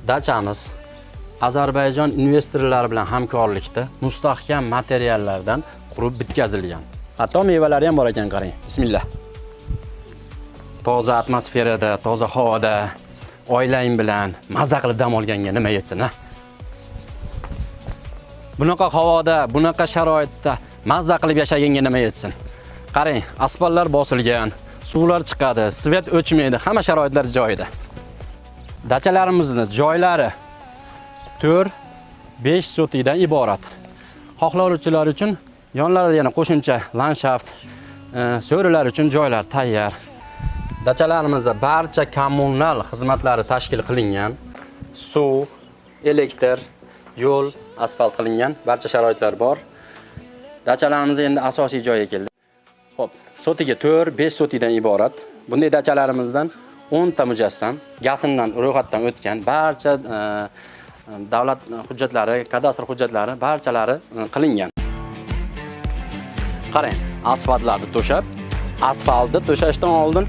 Dachamiz Ozarbayjon investorlari bilan hamkorlikda mustahkam materiallardan qurib bitkazilgan. Hatto mevalari ham bor ekan, qarang. Bismillah. Toza atmosferada, toza havoda oilang bilan mazza qilib dam olganga nima yetsin, ha? Bunaqa havoda, bunaqa sharoitda mazza qilib yashaganga nima yetsin? Qarang, asfaltlar bosilgan, suvlar chiqadi, svet o'chmaydi, hamma sharoitlar joyida. Dachalarimizning joylari 4-5 sotidan iborat. Xohlovchilar uchun yonlarida yana qo'shimcha landshaft, so'rilar uchun joylar tayyor. Dachalarimizda barcha kommunal xizmatlari tashkil qilingan. Suv, elektr, yo'l, asfalt qilingan, barcha sharoitlar bor. Dachalarimiz endi asosiy joyga keldi. Xo'p, sotiga 4-5 sotidan iborat. Bunday dachalarimizdan 10 ta mujassam, gasindan ro'yxatdan o'tgan, barcha davlat hujjatlari, kadastr hujjatlari barchalari qilingan. Qarang, asfaltlarni to'shab, asfaltni to'shashdan oldin